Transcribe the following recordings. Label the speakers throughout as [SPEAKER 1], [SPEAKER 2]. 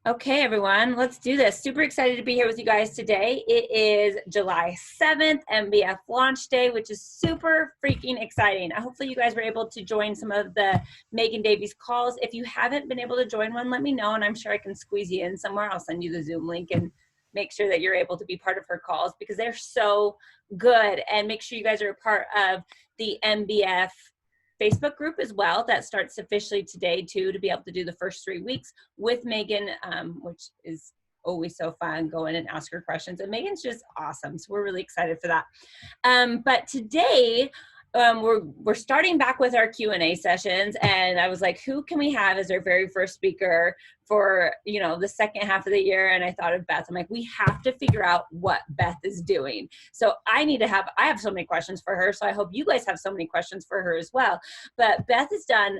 [SPEAKER 1] Okay, everyone, let's do this. Super excited to be here with you guys today. It is July 7th, MBF launch day, which is super freaking exciting. Hopefully you guys were able to join some of the Megan Davies calls. If you haven't been able to join one, let me know, and I'm sure I can squeeze you in somewhere. I'll send you the Zoom link and make sure that you're able to be part of her calls because they're so good. And make sure you guys are a part of the MBF Facebook group as well that starts officially today too, to be able to do the first 3 weeks with Megan, which is always so fun. Go in and ask her questions, and Megan's just awesome, so we're really excited for that. But today we're starting back with our Q&A sessions, and I was like, who can we have as our very first speaker for the second half of the year? And I thought of Beth. I'm like, we have to figure out what Beth is doing. So I have so many questions for her, so I hope you guys have so many questions for her as well. But Beth has done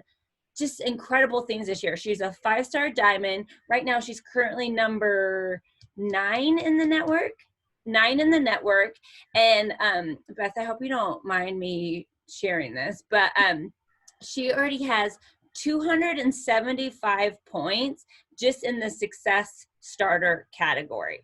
[SPEAKER 1] just incredible things this year. She's a 5-star diamond. Right now she's currently number 9 in the network. And Beth, I hope you don't mind me sharing this, but she already has 275 points just in the success starter category.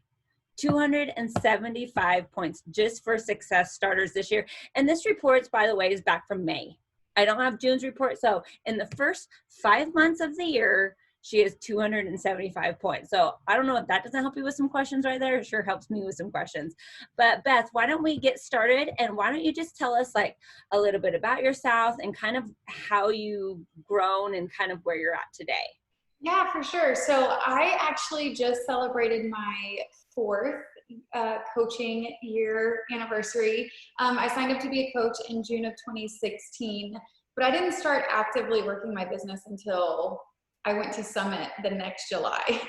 [SPEAKER 1] 275 points just for success starters this year. And this report, by the way, is back from May. I don't have June's report. So in the first 5 months of the year, she has 275 points. So I don't know if that doesn't help you with some questions right there. It sure helps me with some questions. But Beth, why don't we get started? And why don't you just tell us like a little bit about yourself and kind of how you've grown and kind of where you're at today?
[SPEAKER 2] Yeah, for sure. So I actually just celebrated my 4th coaching year anniversary. I signed up to be a coach in June of 2016, but I didn't start actively working my business until I went to Summit the next July.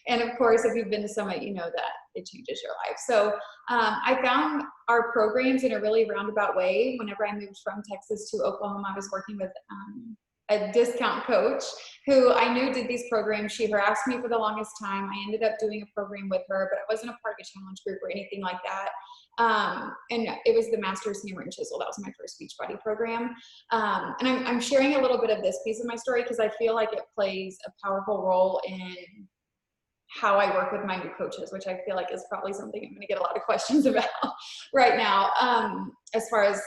[SPEAKER 2] And of course, if you've been to Summit, you know that it changes your life. So I found our programs in a really roundabout way. Whenever I moved from Texas to Oklahoma, I was working with a discount coach who I knew did these programs. She harassed me for the longest time. I ended up doing a program with her, but I wasn't a part of a challenge group or anything like that. And it was the Master's Hammer and Chisel. That was my first Beachbody program. And I'm sharing a little bit of this piece of my story because I feel like it plays a powerful role in how I work with my new coaches, which I feel like is probably something I'm going to get a lot of questions about right now, as far as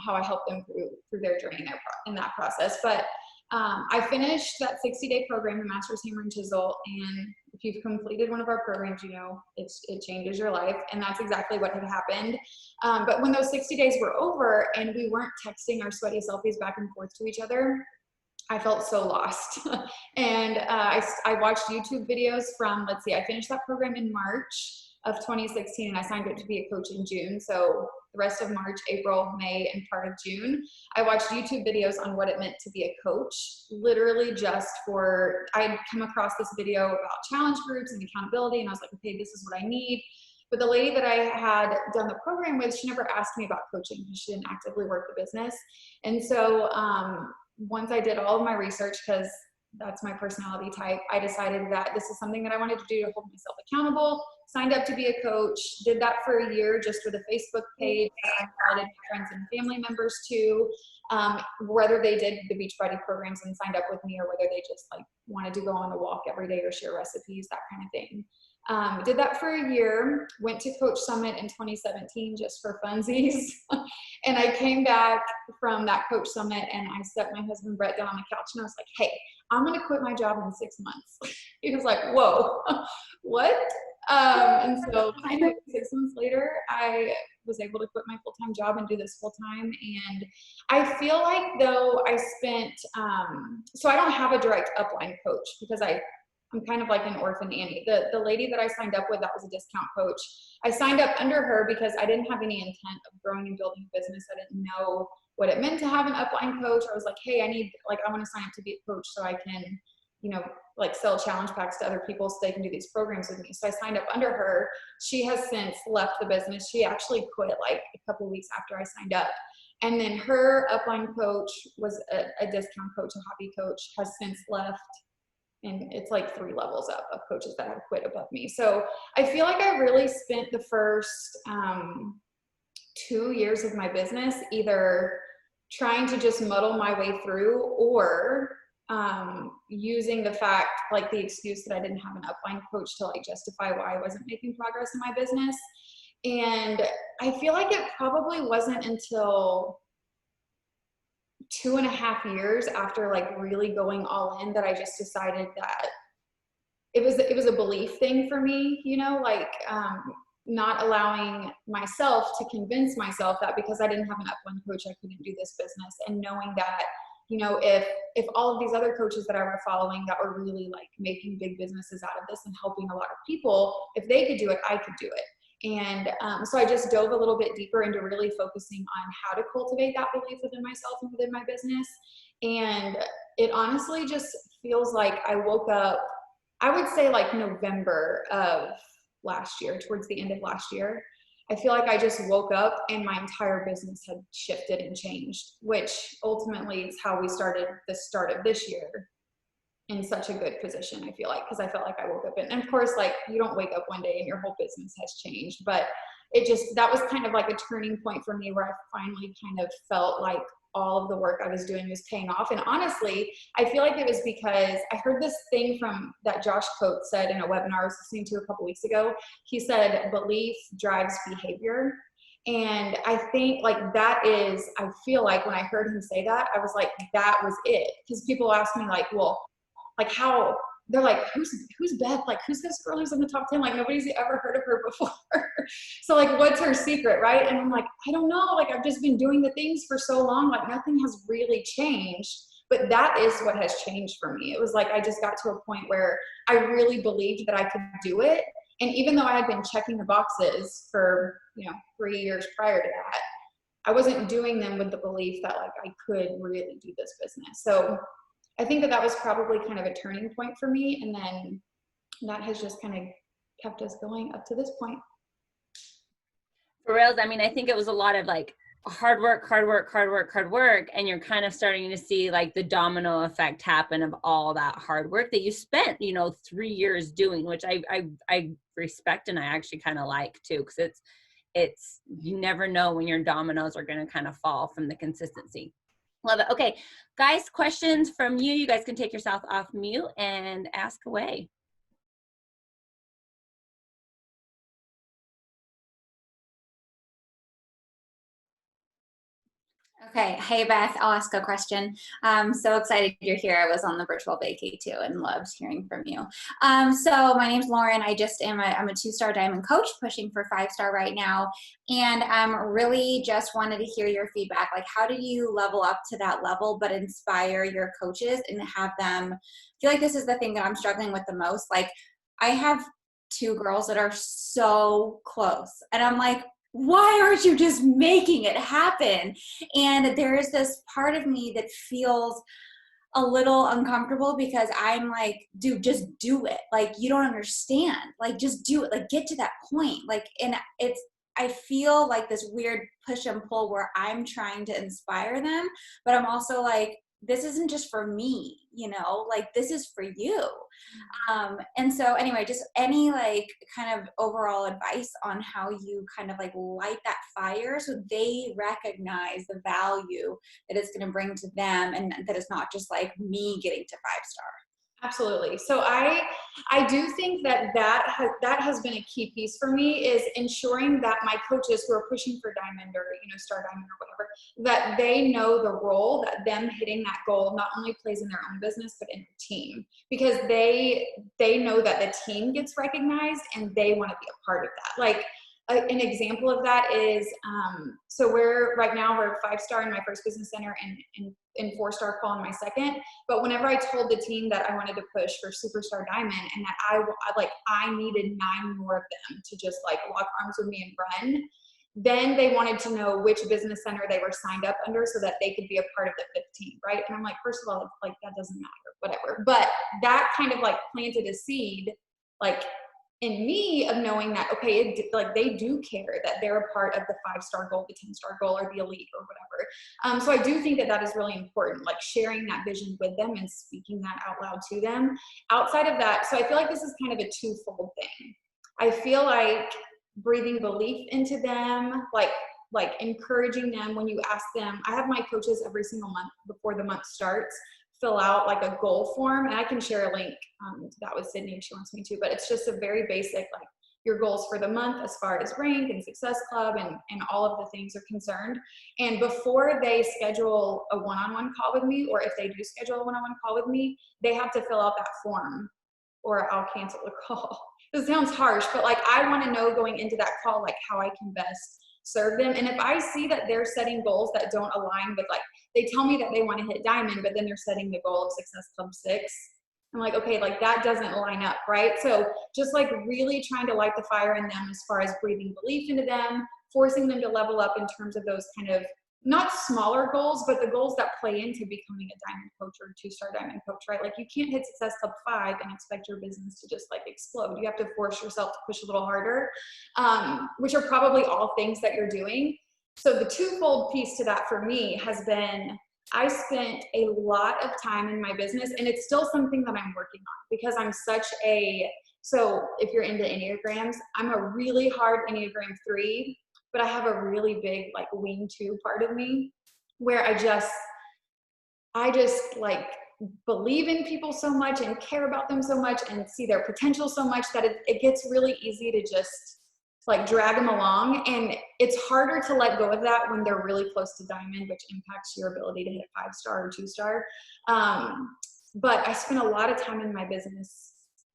[SPEAKER 2] how I help them through their journey in that process. But I finished that 60-day program, the Master's Hammer and Chisel, and if you've completed one of our programs, you know it changes your life, and that's exactly what had happened. But when those 60 days were over and we weren't texting our sweaty selfies back and forth to each other, I felt so lost. And I watched YouTube videos from, I finished that program in March of 2016, and I signed up to be a coach in June. So the rest of March, April, May, and part of June, I watched YouTube videos on what it meant to be a coach, literally just I'd come across this video about challenge groups and accountability, and I was like, okay, this is what I need. But the lady that I had done the program with, she never asked me about coaching because she didn't actively work the business. And so once I did all of my research, because that's my personality type, I decided that this is something that I wanted to do to hold myself accountable, signed up to be a coach, did that for a year just with a Facebook page that I invited my friends and family members to, whether they did the Beachbody programs and signed up with me or whether they just wanted to go on a walk every day or share recipes, that kind of thing. Did that for a year, went to Coach Summit in 2017 just for funsies. And I came back from that Coach Summit and I set my husband Brett down on the couch and I was like, hey, I'm going to quit my job in 6 months. He was like, whoa, what? And so 6 months later, I was able to quit my full-time job and do this full-time. And I feel like though I spent, so I don't have a direct upline coach because I'm kind of like an orphan Annie. The lady that I signed up with, that was a discount coach. I signed up under her because I didn't have any intent of growing and building a business. I didn't know what it meant to have an upline coach. I was like, hey, I want to sign up to be a coach so I can, sell challenge packs to other people so they can do these programs with me. So I signed up under her. She has since left the business. She actually quit a couple of weeks after I signed up. And then her upline coach was a discount coach, a hobby coach, has since left. And it's 3 levels up of coaches that have quit above me. So I feel like I really spent the first 2 years of my business either trying to just muddle my way through or using the fact like the excuse that I didn't have an upline coach to like justify why I wasn't making progress in my business. And I feel like it probably wasn't until 2.5 years after like really going all in that I just decided that it was a belief thing for me, you know, like not allowing myself to convince myself that because I didn't have an upline coach, I couldn't do this business. And knowing that, you know, if all of these other coaches that I were following that were really like making big businesses out of this and helping a lot of people, if they could do it, I could do it. And so I just dove a little bit deeper into really focusing on how to cultivate that belief within myself and within my business. And it honestly just feels like I woke up, I would say like November of last year, towards the end of last year. I feel like I just woke up and my entire business had shifted and changed, which ultimately is how we started the start of this year in such a good position, I feel like, because I felt like I woke up and of course, like you don't wake up one day and your whole business has changed, but that was kind of like a turning point for me where I finally kind of felt like all of the work I was doing was paying off. And honestly, I feel like it was because I heard this thing from that Josh Coates said in a webinar I was listening to a couple weeks ago. He said, belief drives behavior. And I think like that is, I feel like when I heard him say that, I was like, that was it. Because people ask me like, well, like how, they're like, who's Beth? Like, who's this girl who's in the top 10? Like, nobody's ever heard of her before. So like, what's her secret, right? And I'm like, I don't know. Like, I've just been doing the things for so long. Like, nothing has really changed. But that is what has changed for me. It was like, I just got to a point where I really believed that I could do it. And even though I had been checking the boxes for, 3 years prior to that, I wasn't doing them with the belief that like I could really do this business. So I think that was probably kind of a turning point for me. And then that has just kind of kept us going up to this point.
[SPEAKER 1] For reals, I mean, I think it was a lot of like hard work, and you're kind of starting to see like the domino effect happen of all that hard work that you spent, 3 years doing, which I respect and I actually kind of like too, because it's you never know when your dominoes are going to kind of fall from the consistency. Love it. Okay, guys, questions from you. You guys can take yourself off mute and ask away.
[SPEAKER 3] Okay. Hey, Beth, I'll ask a question. I'm so excited you're here. I was on the virtual vacay too and loved hearing from you. So my name's Lauren. I'm a 2-star diamond coach pushing for 5-star right now. And really just wanted to hear your feedback. Like, how do you level up to that level, but inspire your coaches and have them feel like this is the thing that I'm struggling with the most? Like, I have 2 girls that are so close and I'm like, why aren't you just making it happen? And there is this part of me that feels a little uncomfortable because I'm like, dude, just do it. Like, you don't understand. Like, just do it. Like, get to that point. Like, and I feel like this weird push and pull where I'm trying to inspire them, but I'm also like, this isn't just for me, like this is for you. And so anyway, just any like kind of overall advice on how you kind of like light that fire so they recognize the value that it's going to bring to them and that it's not just like me getting to 5-star.
[SPEAKER 2] Absolutely. So I do think that has been a key piece for me, is ensuring that my coaches who are pushing for diamond or, star diamond or whatever, that they know the role that them hitting that goal not only plays in their own business, but in the team, because they know that the team gets recognized and they want to be a part of that. Like, an example of that is, so we're 5-star in my first business center and in 4-star call in my second. But whenever I told the team that I wanted to push for superstar diamond and that I needed 9 more of them to just like lock arms with me and run, then they wanted to know which business center they were signed up under so that they could be a part of the 15, right? And I'm like, first of all, like that doesn't matter, whatever. But that kind of like planted a seed, like in me, of knowing that, okay, like they do care that they're a part of the 5-star goal, the 10-star goal, or the elite or whatever. So I do think that is really important, like sharing that vision with them and speaking that out loud to them. Outside of that, so I feel like this is kind of a twofold thing. I feel like breathing belief into them, like encouraging them when you ask them. I have my coaches every single month before the month starts fill out like a goal form, and I can share a link to that with Sydney if she wants me to, but it's just a very basic, like your goals for the month as far as rank and success club and all of the things are concerned. And before they schedule a one-on-one call with me, or if they do schedule a one-on-one call with me, they have to fill out that form or I'll cancel the call. This sounds harsh, but like I want to know going into that call, like how I can best serve them. And if I see that they're setting goals that don't align with, like, they tell me that they want to hit diamond, but then they're setting the goal of success club 6. I'm like, okay, like that doesn't line up, right? So just like really trying to light the fire in them as far as breathing belief into them, forcing them to level up in terms of those kind of not smaller goals, but the goals that play into becoming a diamond coach or a 2-star diamond coach, right? Like you can't hit success club 5 and expect your business to just like explode. You have to force yourself to push a little harder, which are probably all things that you're doing. So the twofold piece to that for me has been, I spent a lot of time in my business, and it's still something that I'm working on because I'm such a, so if you're into Enneagrams, I'm a really hard Enneagram 3, but I have a really big like wing 2 part of me where I just like believe in people so much and care about them so much and see their potential so much that it gets really easy to just like drag them along. And it's harder to let go of that when they're really close to diamond, which impacts your ability to hit 5-star or 2-star. But I spent a lot of time in my business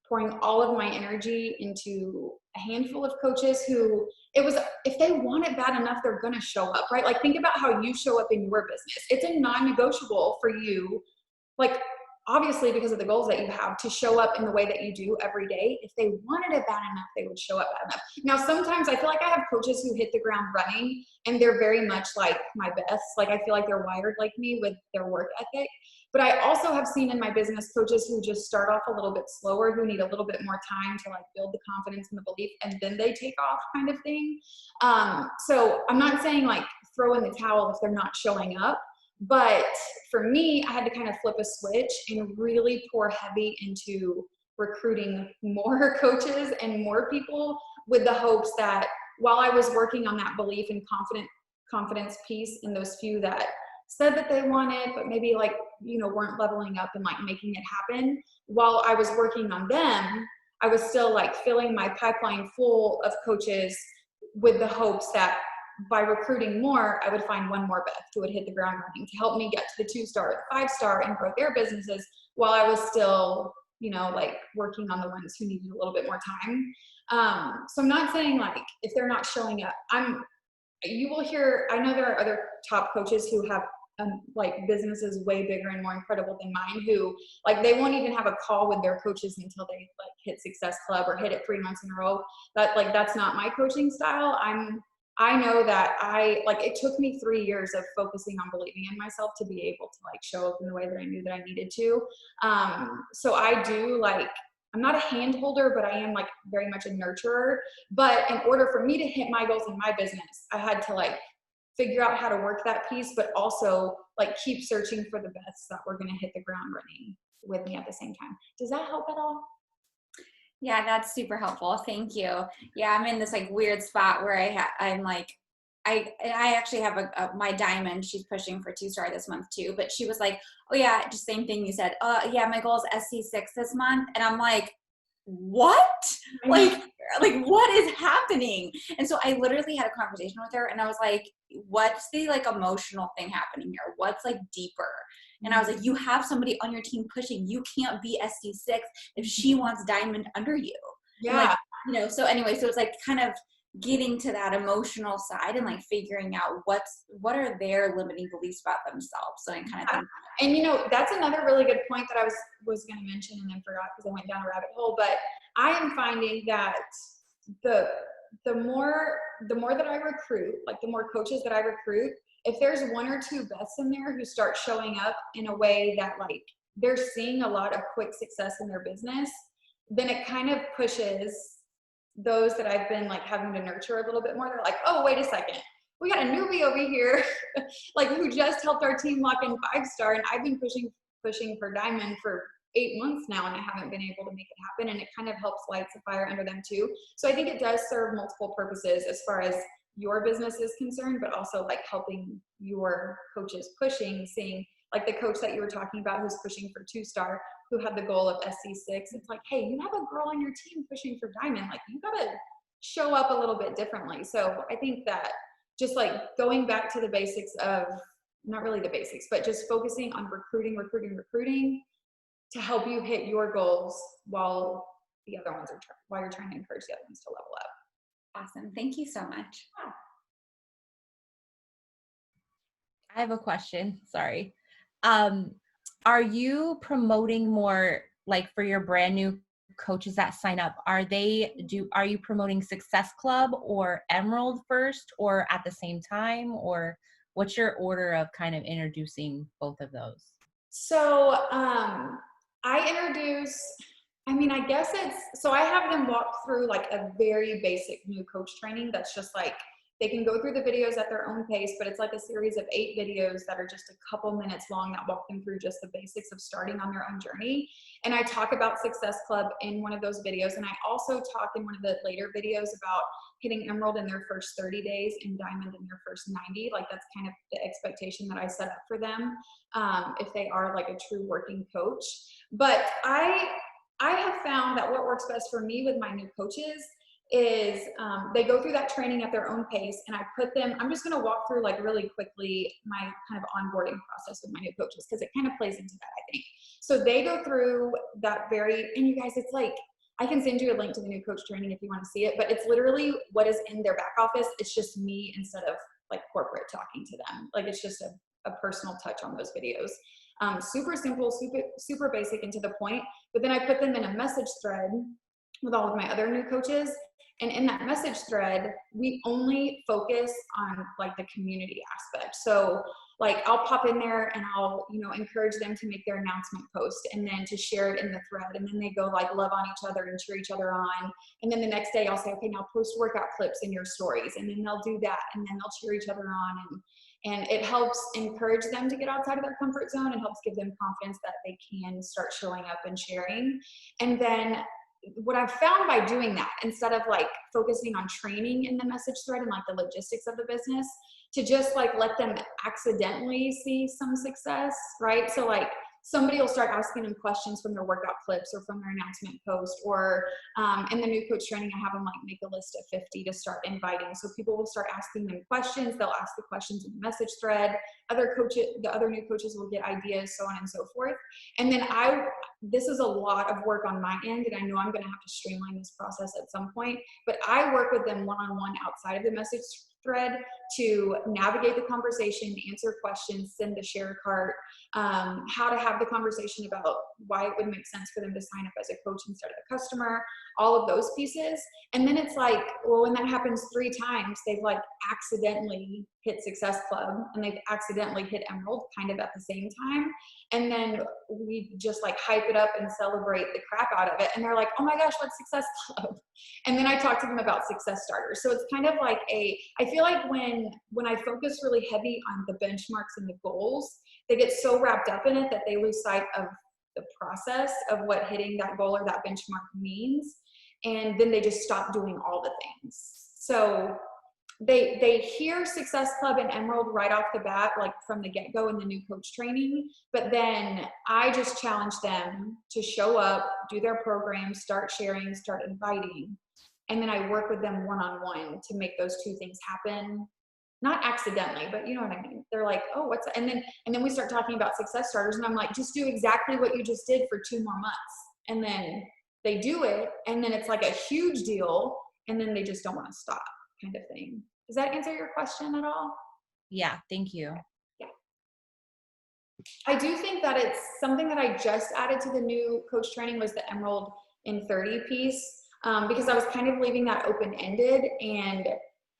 [SPEAKER 2] pouring all of my energy into a handful of coaches who, it was, if they want it bad enough, they're going to show up, right? Like think about how you show up in your business. It's a non-negotiable for you, like obviously because of the goals that you have, to show up in the way that you do every day. If they wanted it bad enough, they would show up bad enough. Now, sometimes I feel like I have coaches who hit the ground running and they're very much like my best. Like I feel like they're wired like me with their work ethic. But I also have seen in my business coaches who just start off a little bit slower, who need a little bit more time to like build the confidence and the belief, and then they take off kind of thing. So I'm not saying like throw in the towel if they're not showing up. But for me, I had to kind of flip a switch and really pour heavy into recruiting more coaches and more people with the hopes that while I was working on that belief and confidence piece in those few that said that they wanted, but maybe like, you know, weren't leveling up and like making it happen, while I was working on them, I was still like filling my pipeline full of coaches with the hopes that by recruiting more, I would find one more Beth who would hit the ground running to help me get to the 2-star or the 5-star and grow their businesses while I was still, you know, like working on the ones who needed a little bit more time. So I'm not saying like, if they're not showing up, you will hear, I know there are other top coaches who have like businesses way bigger and more incredible than mine, who like, they won't even have a call with their coaches until they like hit Success Club or hit it 3 months in a row. That's not my coaching style. I know that it took me 3 years of focusing on believing in myself to be able to like show up in the way that I knew that I needed to. So I do like, I'm not a hand holder, but I am like very much a nurturer. But in order for me to hit my goals in my business, I had to like figure out how to work that piece, but also like keep searching for the best that were going to hit the ground running with me at the same time. Does that help at all?
[SPEAKER 3] Yeah, that's super helpful. Thank you. Yeah, I'm in this like weird spot where I'm like, I actually have my diamond. She's pushing for 2-star this month too, but she was like, oh yeah, just same thing you said. Yeah, my goal is SC6 this month. And I'm like, what? Like what is happening? And so I literally had a conversation with her and I was like, what's the like emotional thing happening here? What's like deeper? And I was like, you have somebody on your team pushing. You can't be SC6 if she wants diamond under you.
[SPEAKER 2] Yeah.
[SPEAKER 3] Like, you know, so anyway, so it's like kind of getting to that emotional side and like figuring out what are their limiting beliefs about themselves. So I kind of think,
[SPEAKER 2] and you know, that's another really good point that I was going to mention and then forgot because I went down a rabbit hole. But I am finding that the more that I recruit, like the more coaches that I recruit, if there's 1 or 2 Beths in there who start showing up in a way that like they're seeing a lot of quick success in their business, then it kind of pushes those that I've been like having to nurture a little bit more. They're like, oh, wait a second, we got a newbie over here like who just helped our team lock in 5-star, and I've been pushing for diamond for 8 months now and I haven't been able to make it happen. And it kind of helps light the fire under them too. So I think it does serve multiple purposes as far as your business is concerned, but also like helping your coaches pushing, seeing like the coach that you were talking about who's pushing for 2-star, who had the goal of SC6. It's like, hey, you have a girl on your team pushing for diamond. Like, you got to show up a little bit differently. So I think that just like going back to the basics of, not really the basics, but just focusing on recruiting to help you hit your goals while the other ones are, while you're trying to encourage the other ones to level up.
[SPEAKER 3] Awesome. Thank you so much.
[SPEAKER 4] I have a question. Sorry. Are you promoting more, like for your brand new coaches that sign up, are you promoting Success Club or Emerald first, or at the same time, or what's your order of kind of introducing both of those?
[SPEAKER 2] So I guess so I have them walk through like a very basic new coach training that's just like, they can go through the videos at their own pace, but it's like a series of 8 videos that are just a couple minutes long that walk them through just the basics of starting on their own journey. And I talk about Success Club in one of those videos. And I also talk in one of the later videos about hitting Emerald in their first 30 days and Diamond in their first 90. Like, that's kind of the expectation that I set up for them if they are like a true working coach. But I have found that what works best for me with my new coaches is they go through that training at their own pace, and I put them, I'm just going to walk through like really quickly my kind of onboarding process with my new coaches, because it kind of plays into that, I think. So they go through that and you guys, it's like, I can send you a link to the new coach training if you want to see it, but it's literally what is in their back office. It's just me instead of like corporate talking to them. Like, it's just a personal touch on those videos. Super simple, super basic and to the point. But then I put them in a message thread with all of my other new coaches. And in that message thread, we only focus on like the community aspect. So like, I'll pop in there and I'll, encourage them to make their announcement post and then to share it in the thread. And then they go like love on each other and cheer each other on. And then the next day I'll say, okay, now post workout clips in your stories. And then they'll do that. And then they'll cheer each other on. And it helps encourage them to get outside of their comfort zone and helps give them confidence that they can start showing up and sharing. And then what I've found by doing that, instead of like focusing on training in the message thread and like the logistics of the business, to just like let them accidentally see some success, right? So like, somebody will start asking them questions from their workout clips or from their announcement post, or in the new coach training, I have them like make a list of 50 to start inviting. So people will start asking them questions. They'll ask the questions in the message thread. The other new coaches will get ideas, so on and so forth. And then this is a lot of work on my end, and I know I'm going to have to streamline this process at some point, but I work with them one-on-one outside of the message thread to navigate the conversation, answer questions, send the share cart, how to have the conversation about why it would make sense for them to sign up as a coach instead of a customer, all of those pieces. And then it's like, well, when that happens 3 times, they've like accidentally hit Success Club and they've accidentally hit Emerald kind of at the same time. And then we just like hype it up and celebrate the crap out of it. And they're like, oh my gosh, what's Success Club? And then I talk to them about success starters. So it's kind of like I feel like when I focus really heavy on the benchmarks and the goals, they get so wrapped up in it that they lose sight of the process of what hitting that goal or that benchmark means. And then they just stop doing all the things. So they hear Success Club and Emerald right off the bat, like from the get-go in the new coach training, but then I just challenge them to show up, do their program, start sharing, start inviting, and then I work with them one-on-one to make those 2 things happen. Not accidentally, but you know what I mean? They're like, oh, what's that? And then we start talking about success starters, and I'm like, just do exactly what you just did for 2 more months. And then they do it, and then it's like a huge deal, and then they just don't want to stop, kind of thing. Does that answer your question at all?
[SPEAKER 4] Yeah, thank you.
[SPEAKER 2] Yeah. I do think that it's something that I just added to the new coach training was the Emerald in 30 piece, because I was kind of leaving that open-ended, and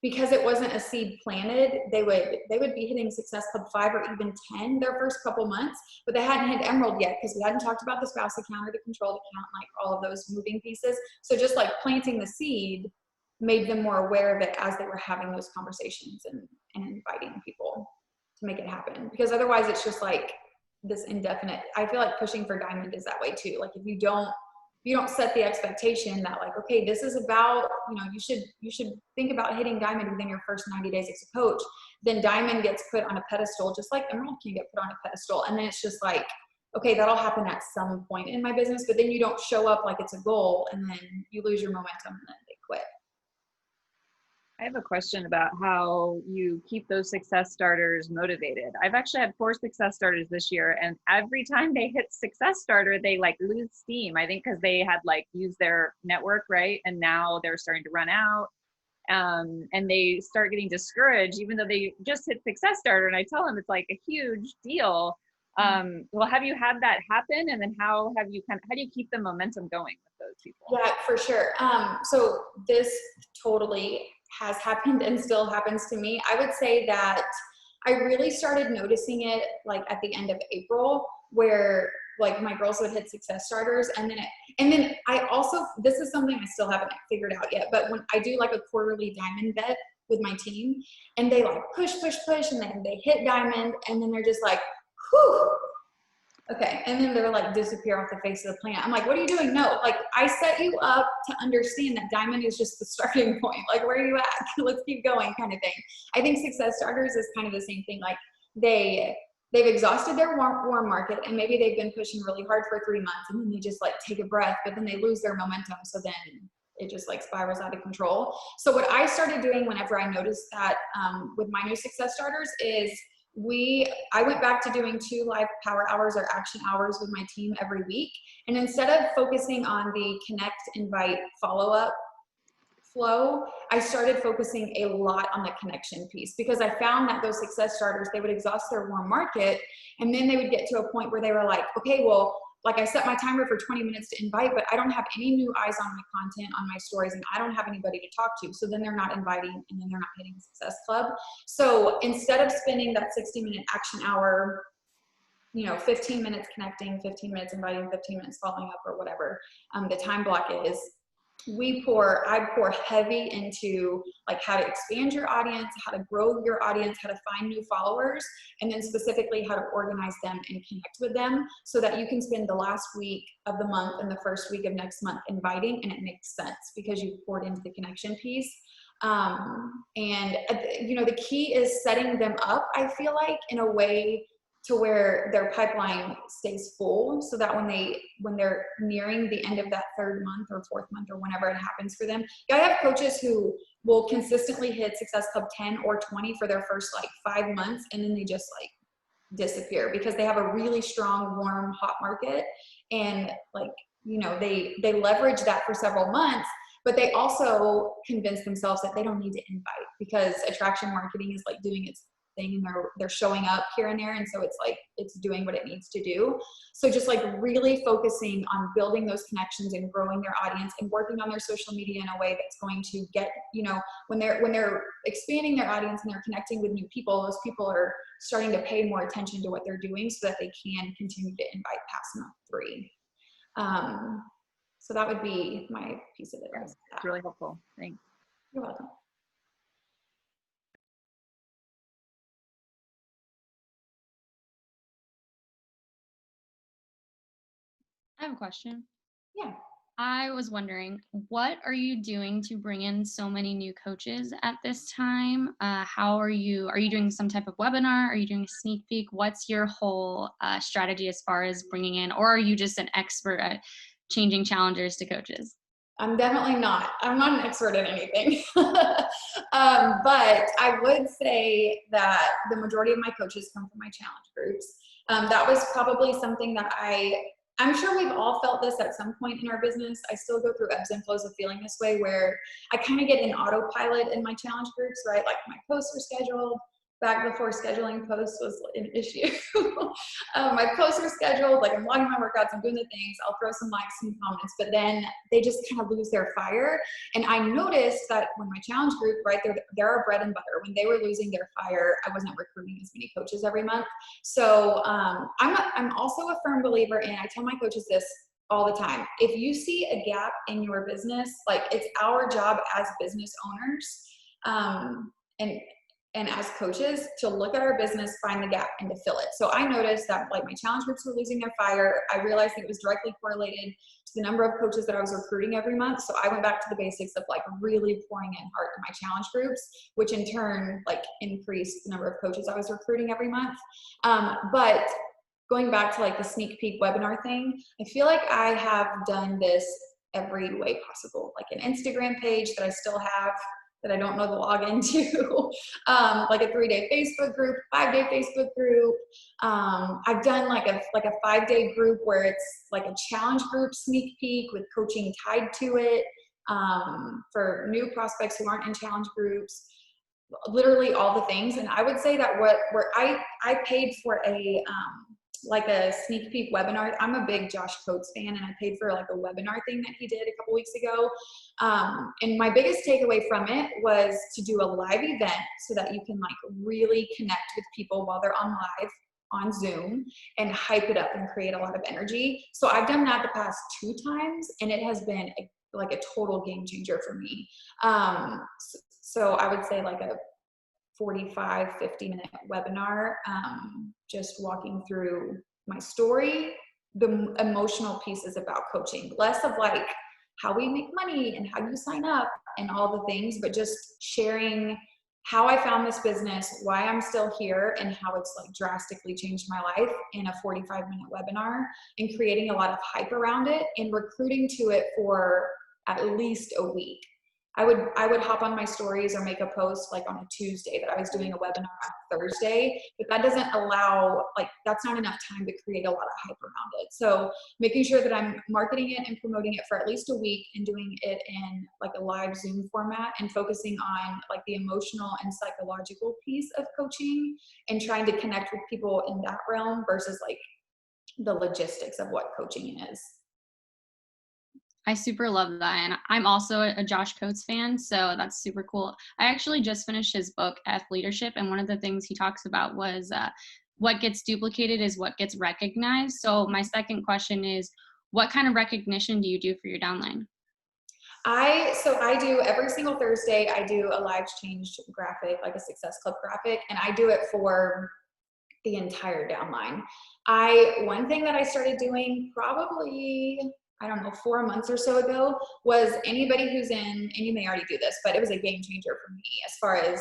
[SPEAKER 2] because it wasn't a seed planted, they would be hitting Success Club 5 or even 10 their first couple months, but they hadn't hit Emerald yet because we hadn't talked about the spouse account or the controlled account, like all of those moving pieces. So just like planting the seed made them more aware of it as they were having those conversations and inviting people to make it happen. Because otherwise it's just like this indefinite, I feel like pushing for diamond is that way too. Like if you don't you don't set the expectation that like, okay, this is about, you should think about hitting diamond within your first 90 days as a coach. Then diamond gets put on a pedestal, just like emerald can get put on a pedestal. And then it's just like, okay, that'll happen at some point in my business, but then you don't show up like it's a goal, and then you lose your momentum and then they quit.
[SPEAKER 5] I have a question about how you keep those success starters motivated. I've actually had 4 success starters this year, and every time they hit success starter, they like lose steam. I think because they had like used their network, right? And now they're starting to run out. And they start getting discouraged, even though they just hit success starter. And I tell them it's like a huge deal. Well, have you had that happen? And then how do you keep the momentum going with those people?
[SPEAKER 2] Yeah, for sure. So this totally has happened and still happens to me. I would say that I really started noticing it like at the end of April, where like my girls would hit success starters, and then I also, this is something I still haven't figured out yet, but when I do like a quarterly diamond bet with my team, and they like push, and then they hit diamond, and then they're just like, whew, okay. And then they're like disappear off the face of the planet. I'm like, what are you doing? No, like I set you up to understand that diamond is just the starting point. Like, where are you at? Let's keep going kind of thing. I think success starters is kind of the same thing. Like they've exhausted their warm market, and maybe they've been pushing really hard for 3 months, and then they just like take a breath, but then they lose their momentum. So then it just like spirals out of control. So what I started doing whenever I noticed that with my new success starters is I went back to doing 2 live power hours or action hours with my team every week. And instead of focusing on the connect, invite, follow-up flow, I started focusing a lot on the connection piece, because I found that those success starters, they would exhaust their warm market, and then they would get to a point where they were like, okay, well, like I set my timer for 20 minutes to invite, but I don't have any new eyes on my content, on my stories, and I don't have anybody to talk to. So then they're not inviting, and then they're not hitting Success Club. So instead of spending that 60-minute action hour, 15 minutes connecting, 15 minutes inviting, 15 minutes following up, or whatever the time block is, I pour heavy into like how to expand your audience, how to grow your audience, how to find new followers, and then specifically how to organize them and connect with them so that you can spend the last week of the month and the first week of next month inviting, and it makes sense because you've poured into the connection piece. The key is setting them up, I feel like, in a way to where their pipeline stays full, so that when they're nearing the end of that 3rd month or 4th month or whenever it happens for them. I have coaches who will consistently hit Success Club 10 or 20 for their first like 5 months, and then they just like disappear because they have a really strong, warm, hot market, and they leverage that for several months. But they also convince themselves that they don't need to invite, because attraction marketing is like doing its thing, and they're showing up here and there, and so it's like it's doing what it needs to do. So just like really focusing on building those connections and growing their audience and working on their social media in a way that's going to get, when they're expanding their audience and they're connecting with new people, those people are starting to pay more attention to what they're doing so that they can continue to invite past month 3. So that would be my piece of advice.
[SPEAKER 5] That's really helpful. Thanks.
[SPEAKER 2] You're welcome.
[SPEAKER 6] I have a question.
[SPEAKER 2] Yeah.
[SPEAKER 6] I was wondering, what are you doing to bring in so many new coaches at this time? How are you doing some type of webinar? Are you doing a sneak peek? What's your whole strategy as far as bringing in, or are you just an expert at changing challengers to coaches?
[SPEAKER 2] I'm definitely not. I'm not an expert at anything. But I would say that the majority of my coaches come from my challenge groups. That was probably something that I'm sure we've all felt this at some point in our business. I still go through ebbs and flows of feeling this way, where I kind of get in autopilot in my challenge groups, right? Like my posts are scheduled. Back before scheduling posts was an issue. My posts are scheduled, like I'm logging my workouts, I'm doing the things, I'll throw some likes, some comments, but then they just kind of lose their fire. And I noticed that when my challenge group, right, they're our bread and butter. When they were losing their fire, I wasn't recruiting as many coaches every month. So I'm also a firm believer in, I tell my coaches this all the time, if you see a gap in your business, like it's our job as business owners, and and as coaches to look at our business, find the gap, and to fill it. So I noticed that like my challenge groups were losing their fire. I realized that it was directly correlated to the number of coaches that I was recruiting every month. So I went back to the basics of like really pouring in heart in my challenge groups, which in turn like increased the number of coaches I was recruiting every month. But going back to like the sneak peek webinar thing, I feel like I have done this every way possible, like an Instagram page that I still have that I don't know the login to, like a 3-day Facebook group, 5-day Facebook group. I've done like a 5-day group where it's like a challenge group sneak peek with coaching tied to it, for new prospects who aren't in challenge groups, literally all the things. And I would say that where I paid for a, like a sneak peek webinar. I'm a big Josh Coates fan, and I paid for like a webinar thing that he did a couple weeks ago. And my biggest takeaway from it was to do a live event so that you can like really connect with people while they're on live on Zoom and hype it up and create a lot of energy. So I've done that the past 2 times, and it has been like a total game changer for me. So I would say like a 45-50-minute webinar, just walking through my story, the emotional pieces about coaching, less of like how we make money and how you sign up and all the things, but just sharing how I found this business, why I'm still here, and how it's like drastically changed my life in a 45-minute webinar, and creating a lot of hype around it and recruiting to it for at least a week. I would hop on my stories or make a post like on a Tuesday that I was doing a webinar on Thursday, but that doesn't allow, like, that's not enough time to create a lot of hype around it. So making sure that I'm marketing it and promoting it for at least a week, and doing it in like a live Zoom format, and focusing on like the emotional and psychological piece of coaching, and trying to connect with people in that realm versus like the logistics of what coaching is.
[SPEAKER 6] I super love that. And I'm also a Josh Coates fan, so that's super cool. I actually just finished his book, F Leadership, and one of the things he talks about was what gets duplicated is what gets recognized. So my second question is, what kind of recognition do you do for your downline?
[SPEAKER 2] So I do every single Thursday, I do a lives changed graphic, like a Success Club graphic, and I do it for the entire downline. One thing that I started doing probably, I don't know, 4 months or so ago, was anybody who's in, and you may already do this, but it was a game changer for me as far as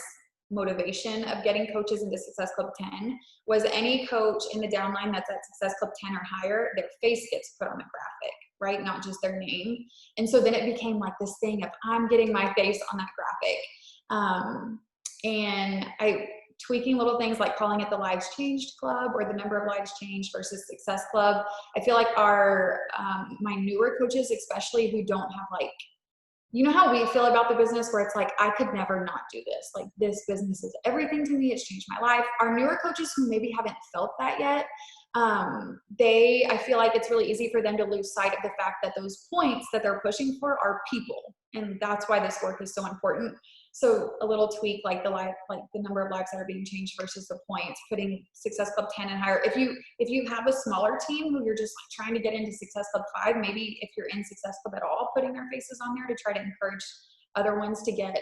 [SPEAKER 2] motivation of getting coaches into Success Club 10, was any coach in the downline that's at Success Club 10 or higher, their face gets put on the graphic, right? Not just their name. And so then it became like this thing of, I'm getting my face on that graphic. And tweaking little things like calling it the Lives Changed Club, or the number of lives changed versus Success Club. I feel like my newer coaches, especially, who don't have like, you know how we feel about the business where it's like, I could never not do this. Like, this business is everything to me. It's changed my life. Our newer coaches who maybe haven't felt that yet, I feel like it's really easy for them to lose sight of the fact that those points that they're pushing for are people. And that's why this work is so important. So a little tweak, like the number of lives that are being changed versus the points, putting Success Club 10 and higher. If you have a smaller team who you're just like trying to get into Success Club 5, maybe if you're in Success Club at all, putting their faces on there to try to encourage other ones to get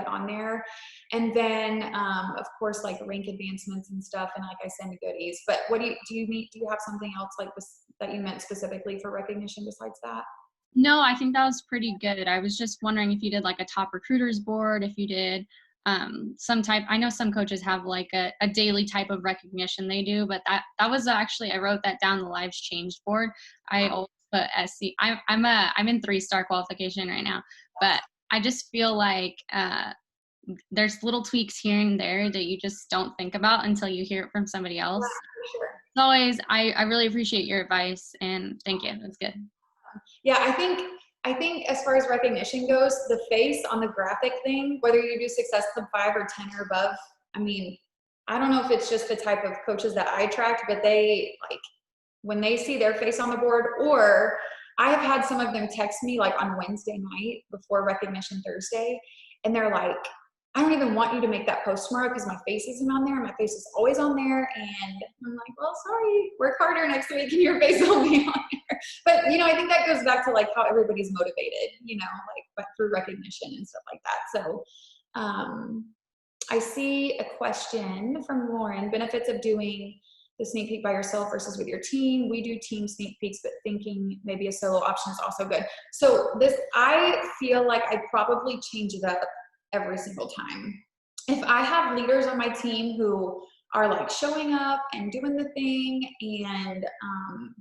[SPEAKER 2] on there. And then of course, like rank advancements and stuff, and like I send goodies. But what do you have something else like this that you meant specifically for recognition besides that?
[SPEAKER 6] No, I think that was pretty good. I was just wondering if you did like a top recruiters board, if you did some type, I know some coaches have like a daily type of recognition they do, but that was actually, I wrote that down, the Lives Changed board. I always put SC. I'm in 3-star qualification right now, but I just feel like there's little tweaks here and there that you just don't think about until you hear it from somebody else.
[SPEAKER 2] Yeah, for sure.
[SPEAKER 6] As always, I really appreciate your advice, and thank you. That's good.
[SPEAKER 2] Yeah, I think as far as recognition goes, the face on the graphic thing, whether you do Success Club 5 or 10 or above, I mean, I don't know if it's just the type of coaches that I attract, but they, like, when they see their face on the board, or I have had some of them text me like on Wednesday night before Recognition Thursday, and they're like, I don't even want you to make that post tomorrow because my face isn't on there. My face is always on there. And I'm like, well, sorry, work harder next week and your face will be on there. But, you know, I think that goes back to like how everybody's motivated, you know, like through recognition and stuff like that. So I see a question from Lauren, benefits of doing the sneak peek by yourself versus with your team. We do team sneak peeks, but thinking maybe a solo option is also good. So this, I feel like I probably change it up every single time. If I have leaders on my team who are like showing up and doing the thing, and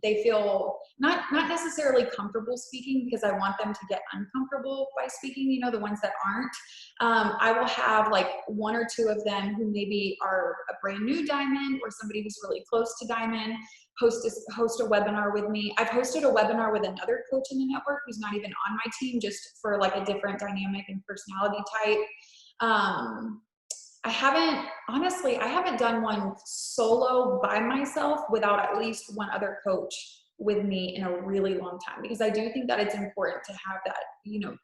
[SPEAKER 2] they feel not necessarily comfortable speaking, because I want them to get uncomfortable by speaking, you know, the ones that aren't, I will have like one or two of them who maybe are a brand new diamond or somebody who's really close to diamond host a webinar with me. I've hosted a webinar with another coach in the network who's not even on my team, just for like a different dynamic and personality type. I haven't done one solo by myself without at least one other coach with me in a really long time, because I do think that it's important to have that, you know,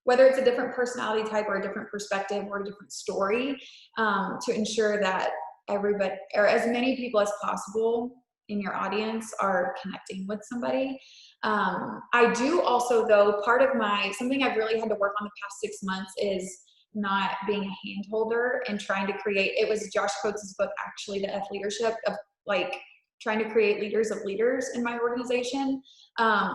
[SPEAKER 2] whether it's a different personality type or a different perspective or a different story, to ensure that everybody, or as many people as possible in your audience, are connecting with somebody. I do also, though, something I've really had to work on the past 6 months is not being a hand holder and trying to create, it was Josh Coates' book, actually, The F Leadership, of like trying to create leaders of leaders in my organization,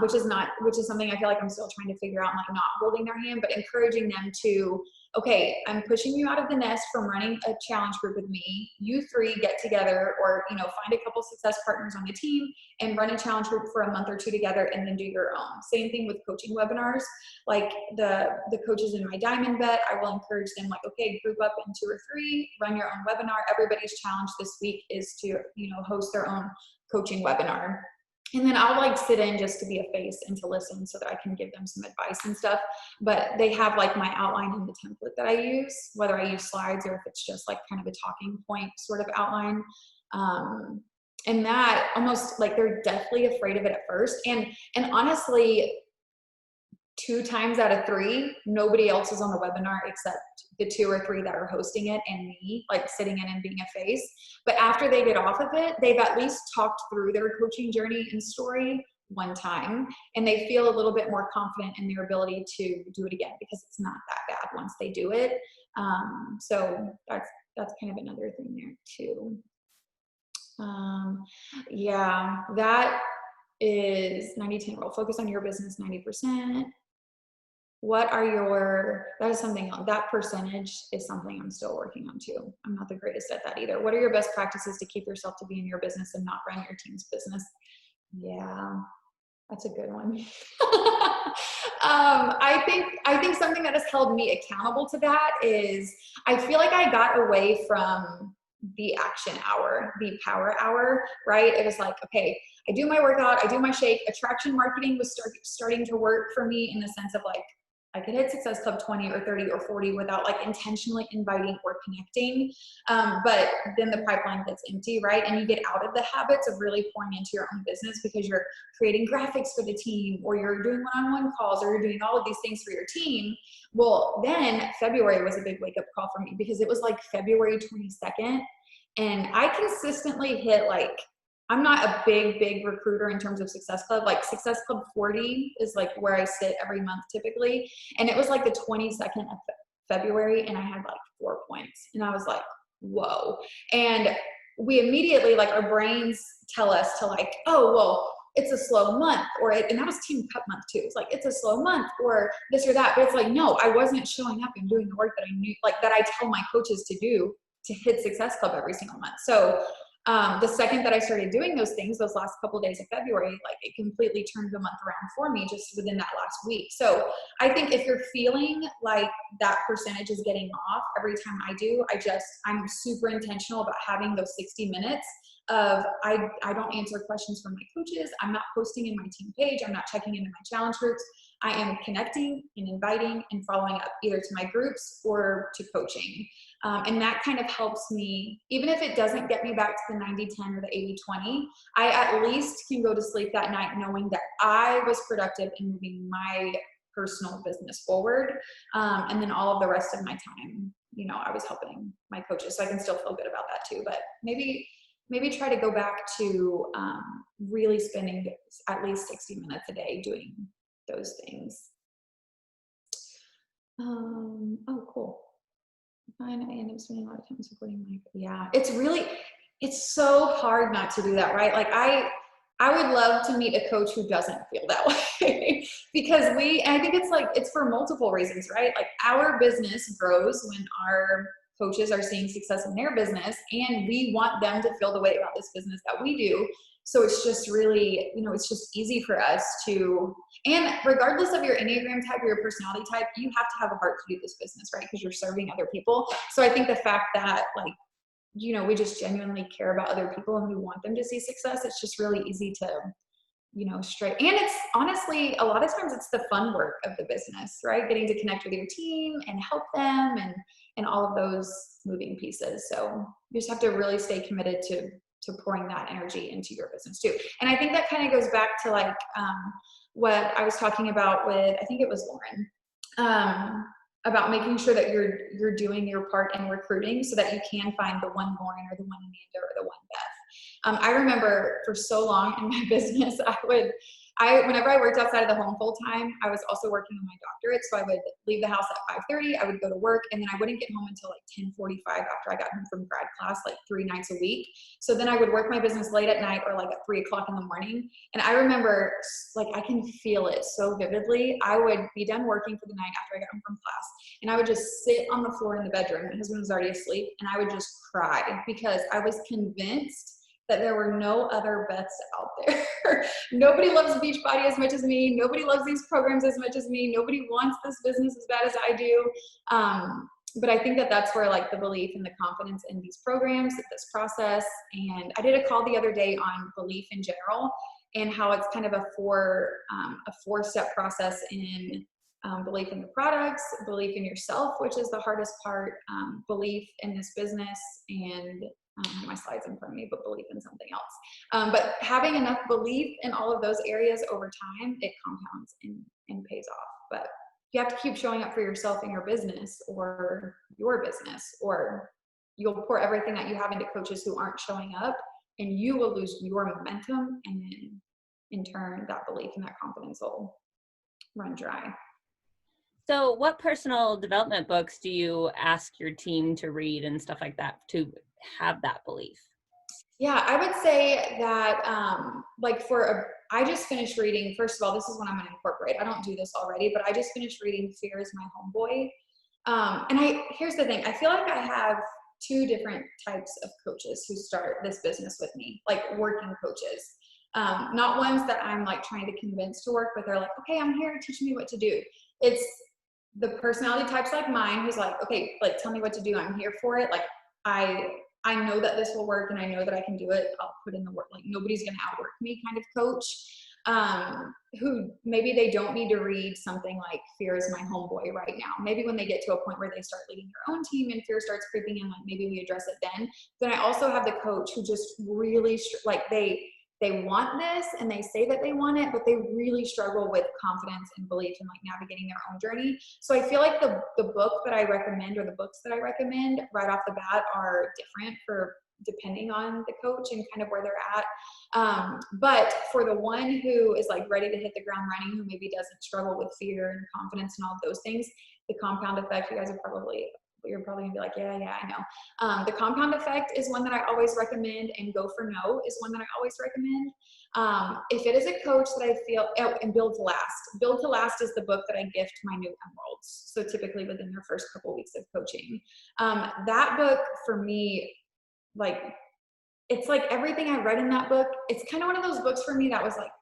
[SPEAKER 2] which is something I feel like I'm still trying to figure out, like not holding their hand, but encouraging them to, okay, I'm pushing you out of the nest from running a challenge group with me. You three get together, or, you know, find a couple success partners on the team and run a challenge group for a month or two together, and then do your own. Same thing with coaching webinars. Like the coaches in my Diamond Bet, I will encourage them, like, okay, group up in 2 or 3, run your own webinar. Everybody's challenge this week is to, you know, host their own coaching webinar. And then I'll like sit in just to be a face and to listen so that I can give them some advice and stuff. But they have like my outline in the template that I use, whether I use slides or if it's just like kind of a talking point sort of outline. And that almost like they're deathly afraid of it at first. And honestly, 2 times out of 3, nobody else is on the webinar except the 2 or 3 that are hosting it and me, like sitting in and being a face. But after they get off of it, they've at least talked through their coaching journey and story one time, and they feel a little bit more confident in their ability to do it again, because it's not that bad once they do it. So that's kind of another thing there too. Yeah, that is 90-10 rule. Focus on your business 90%. That percentage is something I'm still working on too. I'm not the greatest at that either. What are your best practices to keep yourself to be in your business and not run your team's business? Yeah, that's a good one. I think something that has held me accountable to that is, I feel like I got away from the action hour, the power hour, right? It was like, okay, I do my workout, I do my shake. Attraction marketing was starting to work for me, in the sense of like, I could hit Success Club 20 or 30 or 40 without like intentionally inviting or connecting. But then the pipeline gets empty, right? And you get out of the habits of really pouring into your own business because you're creating graphics for the team, or you're doing one-on-one calls, or you're doing all of these things for your team. Well, then February was a big wake-up call for me, because it was like February 22nd. And I consistently hit like, I'm not a big recruiter in terms of Success Club. Like Success Club 40 is like where I sit every month typically. And it was like the 22nd of February, and I had like 4 points. And I was like, whoa. And we immediately, like, our brains tell us to like, oh, well, it's a slow month, and that was Team Cup month too. It's like, it's a slow month, or this or that. But it's like, no, I wasn't showing up and doing the work that I knew, like that I tell my coaches to do to hit Success Club every single month. So the second that I started doing those things, those last couple of days of February, like it completely turned the month around for me just within that last week. So I think if you're feeling like that percentage is getting off every time I do, I'm super intentional about having those 60 minutes of, I don't answer questions from my coaches. I'm not posting in my team page. I'm not checking into my challenge groups. I am connecting and inviting and following up either to my groups or to coaching. And that kind of helps me, even if it doesn't get me back to the 90-10 or the 80-20, I at least can go to sleep that night knowing that I was productive in moving my personal business forward. And then all of the rest of my time, you know, I was helping my coaches. So I can still feel good about that too. But maybe try to go back to really spending at least 60 minutes a day doing those things. Oh, cool. I end up spending a lot of time supporting my, yeah, it's so hard not to do that, right? Like I would love to meet a coach who doesn't feel that way because and I think it's for multiple reasons, right? Like our business grows when our coaches are seeing success in their business, and we want them to feel the way about this business that we do. So it's just really, it's just easy for us to, and regardless of your Enneagram type or your personality type, you have to have a heart to do this business, right? Because you're serving other people. So I think the fact that like, we just genuinely care about other people and we want them to see success, it's just really easy to, straight. And it's honestly, a lot of times it's the fun work of the business, right? Getting to connect with your team and help them and all of those moving pieces. So you just have to really stay committed to pouring that energy into your business too. And I think that kind of goes back to like what I was talking about with, I think it was Lauren, about making sure that you're doing your part in recruiting so that you can find the one Lauren or the one Amanda or the one Beth. I remember for so long in my business, whenever I worked outside of the home full time, I was also working on my doctorate. So I would leave the house at 5:30, I would go to work, and then I wouldn't get home until like 10:45 after I got home from grad class, like 3 nights a week. So then I would work my business late at night or like at 3 o'clock in the morning. And I remember, like, I can feel it so vividly. I would be done working for the night after I got home from class, and I would just sit on the floor in the bedroom. My husband was already asleep, and I would just cry because I was convinced that there were no other Beths out there. Nobody loves Beachbody as much as me. Nobody loves these programs as much as me. Nobody wants this business as bad as I do. But I think that that's where like the belief and the confidence in these programs, this process. And I did a call the other day on belief in general and how it's kind of a 4-step process in belief in the products, belief in yourself, which is the hardest part, belief in this business, and I don't have my slides in front of me, but belief in something else. But having enough belief in all of those areas over time, it compounds and pays off. But you have to keep showing up for yourself in your business, or you'll pour everything that you have into coaches who aren't showing up, and you will lose your momentum, and then in turn, that belief and that confidence will run dry.
[SPEAKER 1] So what personal development books do you ask your team to read and stuff like that to have that belief?
[SPEAKER 2] Yeah, I would say that I just finished reading, first of all, this is one I'm going to incorporate. I don't do this already, but I just finished reading Fear is My Homeboy. Here's the thing. I feel like I have 2 different types of coaches who start this business with me, like working coaches. Not ones that I'm like trying to convince to work, but they're like, okay, I'm here, teach me what to do. It's the personality types like mine who's like, okay, like tell me what to do. I'm here for it. Like I know that this will work and I know that I can do it. I'll put in the work. Like nobody's going to outwork me kind of coach, who maybe they don't need to read something like Fear is My Homeboy right now. Maybe when they get to a point where they start leading their own team and fear starts creeping in, like maybe we address it then. Then I also have the coach who just really like they want this and they say that they want it, but they really struggle with confidence and belief and like navigating their own journey. So I feel like the book that I recommend, or the books that I recommend right off the bat, are different for depending on the coach and kind of where they're at. But for the one who is like ready to hit the ground running, who maybe doesn't struggle with fear and confidence and all of those things, The Compound Effect, you're probably gonna be like, yeah, I know. The Compound Effect is one that I always recommend, and Go for No is one that I always recommend. If it is a coach that I feel, and Build to Last. Build to Last is the book that I gift my new emeralds. So typically within their first couple weeks of coaching. That book for me, like, it's like everything I read in that book, it's kind of one of those books for me that was like,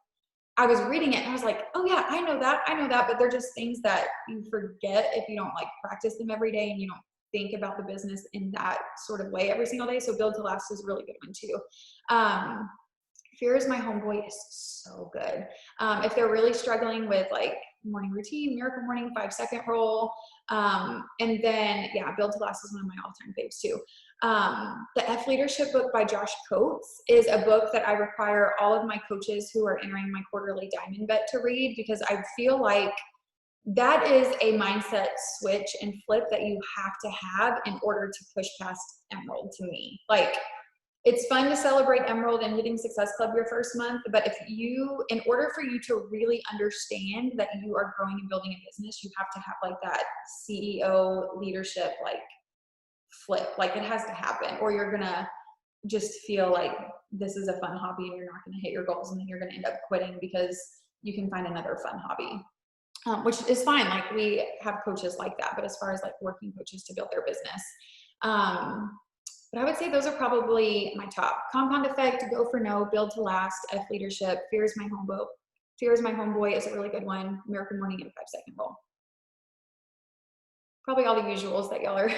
[SPEAKER 2] I was reading it and I was like, oh yeah, I know that, but they're just things that you forget if you don't like practice them every day and you don't think about the business in that sort of way every single day. So Build to Last is a really good one too. Fear is My Homeboy is so good. If they're really struggling with like morning routine, Miracle Morning, 5-second rule. And then, yeah, Build to Last is one of my all-time faves too. The F Leadership book by Josh Coates is a book that I require all of my coaches who are entering my quarterly Diamond Bet to read, because I feel like that is a mindset switch and flip that you have to have in order to push past Emerald to me. Like, it's fun to celebrate Emerald and hitting Success Club your first month, but in order for you to really understand that you are growing and building a business, you have to have like that CEO leadership, like flip. Like it has to happen, or you're going to just feel like this is a fun hobby and you're not going to hit your goals, and then you're going to end up quitting because you can find another fun hobby, which is fine. Like we have coaches like that, but as far as like working coaches to build their business, but I would say those are probably my top. Compound effect, go for no, build to last, F leadership, fear is my homeboy. Fear is my homeboy is a really good one. Miracle Morning and 5-second rule. Probably all the usuals that y'all are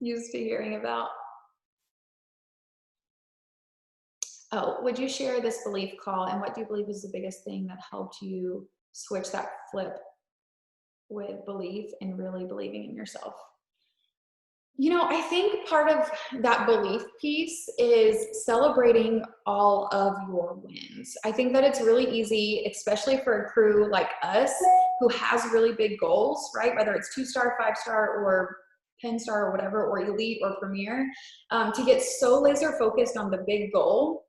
[SPEAKER 2] used to hearing about. Oh, would you share this belief call, and what do you believe is the biggest thing that helped you switch that flip with belief and really believing in yourself? You know, I think part of that belief piece is celebrating all of your wins. I think that it's really easy, especially for a crew like us who has really big goals, right? Whether it's 2-star, 5-star, or 10-star or whatever, or elite or premier, to get so laser focused on the big goal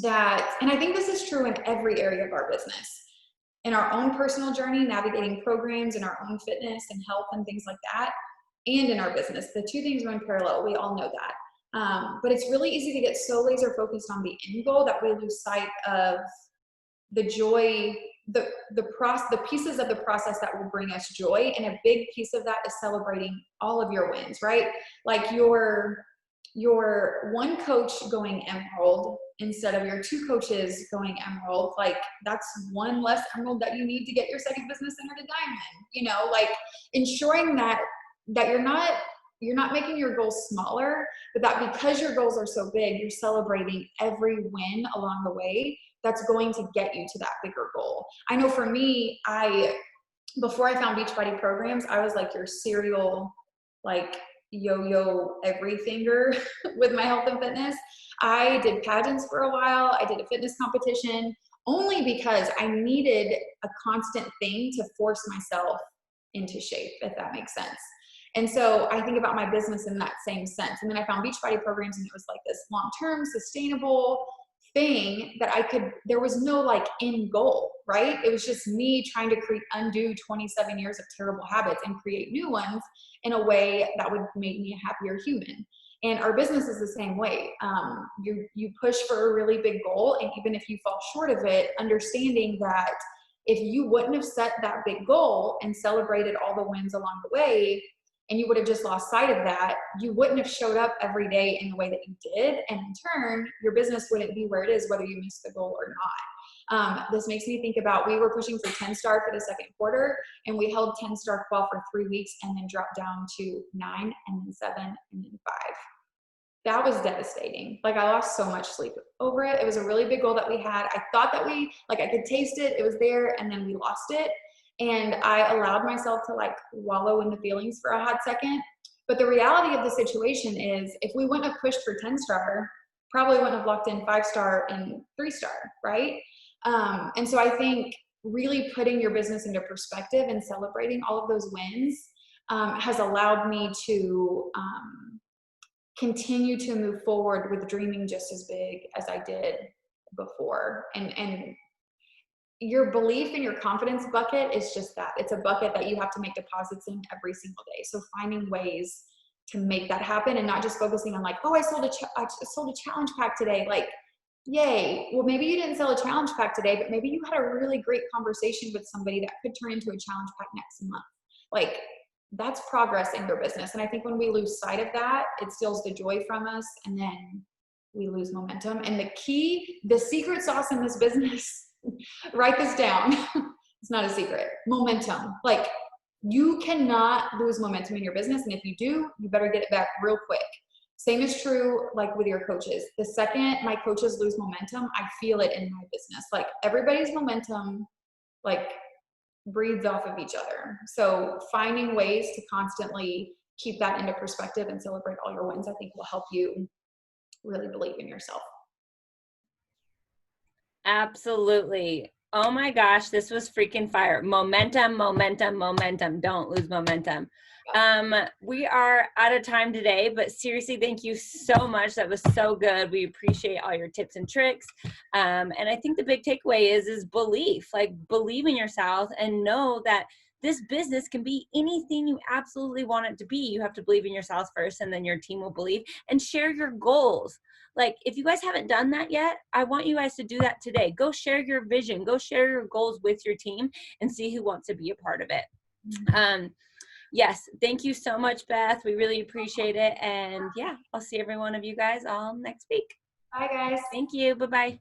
[SPEAKER 2] that, and I think this is true in every area of our business, in our own personal journey, navigating programs, in our own fitness and health and things like that, and in our business. The two things run parallel. We all know that. But it's really easy to get so laser focused on the end goal that we lose sight of the joy, the pieces of the process that will bring us joy. And a big piece of that is celebrating all of your wins, right? Like your one coach going emerald instead of your 2 coaches going emerald, like that's one less emerald that you need to get your second business center to diamond. You know, like ensuring that you're not making your goals smaller, but that because your goals are so big, you're celebrating every win along the way that's going to get you to that bigger goal. I know for me, before I found Beachbody Programs, I was like your serial, like yo-yo everythinger with my health and fitness. I did pageants for a while. I did a fitness competition only because I needed a constant thing to force myself into shape, if that makes sense. And so I think about my business in that same sense. And then I found Beachbody Programs, and it was like this long-term sustainable thing that there was no like end goal, right? It was just me trying to undo 27 years of terrible habits and create new ones in a way that would make me a happier human. And our business is the same way. You push for a really big goal, and even if you fall short of it, understanding that if you wouldn't have set that big goal and celebrated all the wins along the way, and you would have just lost sight of that, you wouldn't have showed up every day in the way that you did. And in turn, your business wouldn't be where it is, whether you missed the goal or not. This makes me think about, we were pushing for 10-star for the second quarter, and we held 10-star qual for 3 weeks and then dropped down to 9 and then 7 and then 5. That was devastating. Like I lost so much sleep over it. It was a really big goal that we had. I thought that I could taste it. It was there, and then we lost it. And I allowed myself to like wallow in the feelings for a hot second. But the reality of the situation is, if we wouldn't have pushed for 10-star, probably wouldn't have locked in 5-star and 3-star, right? And so I think really putting your business into perspective and celebrating all of those wins has allowed me to continue to move forward with dreaming just as big as I did before. And your belief in your confidence bucket is just that. It's a bucket that you have to make deposits in every single day. So finding ways to make that happen, and not just focusing on like, oh, I sold a challenge pack today. Like, yay. Well, maybe you didn't sell a challenge pack today, but maybe you had a really great conversation with somebody that could turn into a challenge pack next month. Like, that's progress in your business. And I think when we lose sight of that, it steals the joy from us, and then we lose momentum. And the secret sauce in this business, write this down. It's not a secret. Momentum. Like, you cannot lose momentum in your business. And if you do, you better get it back real quick. Same is true like with your coaches. The second my coaches lose momentum, I feel it in my business. Like, everybody's momentum, like, breeds off of each other. So finding ways to constantly keep that into perspective and celebrate all your wins, I think will help you really believe in yourself.
[SPEAKER 1] Absolutely. Oh my gosh, this was freaking fire. Momentum, momentum, momentum. Don't lose momentum. We are out of time today, but seriously, thank you so much. That was so good. We appreciate all your tips and tricks. And I think the big takeaway is belief. Like, believe in yourself and know that this business can be anything you absolutely want it to be. You have to believe in yourself first, and then your team will believe. And share your goals. Like, if you guys haven't done that yet, I want you guys to do that today. Go share your vision. Go share your goals with your team and see who wants to be a part of it. Yes, thank you so much, Beth. We really appreciate it. And yeah, I'll see every one of you guys all next week.
[SPEAKER 2] Bye, guys.
[SPEAKER 1] Thank you. Bye-bye.